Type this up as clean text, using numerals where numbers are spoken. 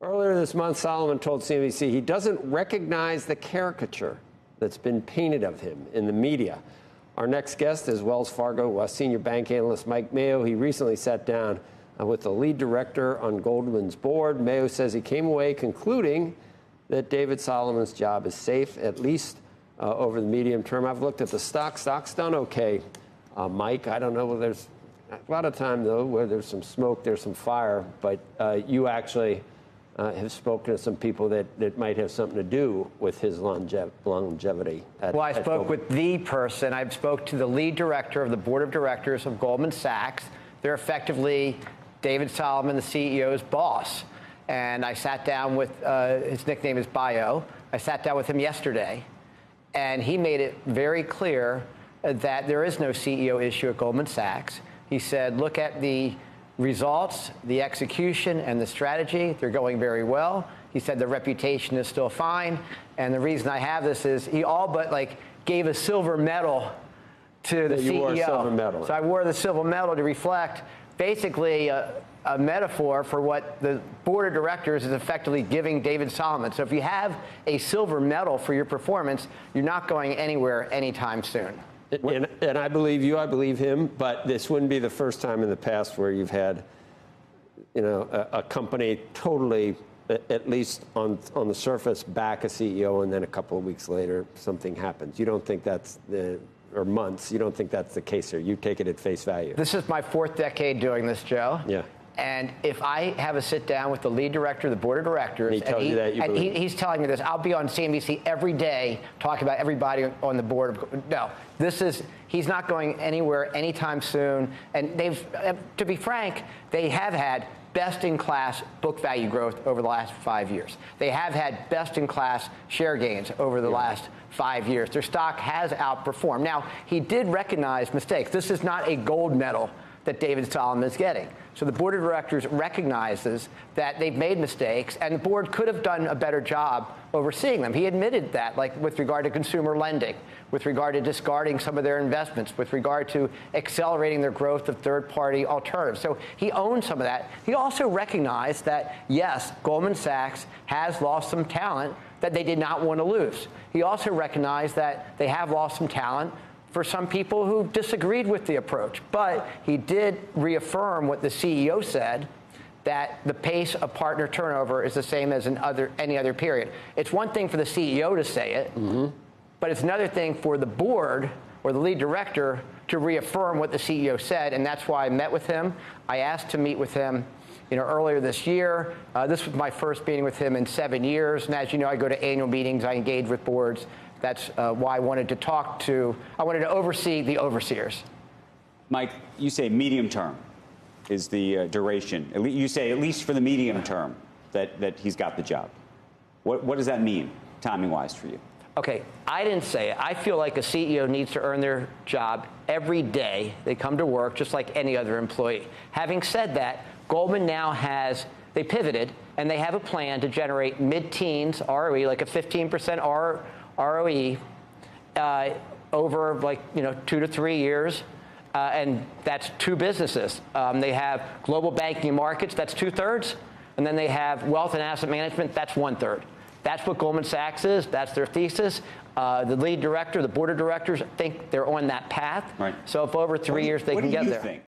Earlier this month, Solomon told CNBC he doesn't recognize the caricature that's been painted of him in the media. Our next guest is Wells Fargo senior bank analyst Mike Mayo. He recently sat down with the lead director on Goldman's board. Mayo says he came away concluding that David Solomon's job is safe, at least over the medium term. I've looked at the stock. Stock's done okay. Mike, I don't know. There's a lot of time, though, where there's some smoke, there's some fire. But you actually have spoken to some people that might have something to do with his longevity. Well, I spoke with the person. I spoke to the lead director of the board of directors of Goldman Sachs. They're effectively David Solomon, the CEO's boss. And I sat down with, his nickname is Mayo. I sat down with him yesterday, and he made it very clear that there is no CEO issue at Goldman Sachs. He said, look at the results, the execution, and the strategy. They're going very well. He said the reputation is still fine. And the reason I have this is he all but gave a silver medal to the CEO. You wore a silver medal. So I wore the silver medal to reflect basically a metaphor for what the board of directors is effectively giving David Solomon. So if you have a silver medal for your performance, you're not going anywhere anytime soon. And I believe you, I believe him, but this wouldn't be the first time in the past where you've had, a company totally, at least on the surface, back a CEO, and then a couple of weeks later something happens. You don't think that's or months, you don't think that's the case here? You take it at face value. This is my fourth decade doing this, Joe. Yeah. And if I have a sit down with the lead director of the board of directors, and he tells you that, you believe he's telling me this, I'll be on CNBC every day talking about everybody on the board. No, he's not going anywhere anytime soon. And to be frank, they have had best-in-class book value growth over the last 5 years. They have had best-in-class share gains over the last 5 years. Their stock has outperformed. Now, he did recognize mistakes. This is not a gold medal that David Solomon is getting. So the board of directors recognizes that they've made mistakes, and the board could have done a better job overseeing them. He admitted that, with regard to consumer lending, with regard to discarding some of their investments, with regard to accelerating their growth of third-party alternatives. So he owned some of that. He also recognized that, yes, Goldman Sachs has lost some talent that they did not want to lose. He also recognized that they have lost some talent for some people who disagreed with the approach. But he did reaffirm what the CEO said, that the pace of partner turnover is the same as any other period. It's one thing for the CEO to say it, but it's another thing for the board or the lead director to reaffirm what the CEO said, and that's why I met with him. I asked to meet with him earlier this year. This was my first meeting with him in 7 years, and as you know, I go to annual meetings, I engage with boards. That's why I wanted to oversee the overseers. Mike, you say medium term is the duration. You say at least for the medium term that he's got the job. What does that mean, timing-wise, for you? Okay, I didn't say it. I feel like a CEO needs to earn their job every day they come to work, just like any other employee. Having said that, Goldman now they pivoted, and they have a plan to generate mid-teens ROE, like a 15% ROE over 2 to 3 years, and that's two businesses. They have global banking and markets, that's 2/3, and then they have wealth and asset management, that's 1/3. That's what Goldman Sachs is. That's their thesis. The lead director, the board of directors think they're on that path. Right. So if over 3 years they can get there.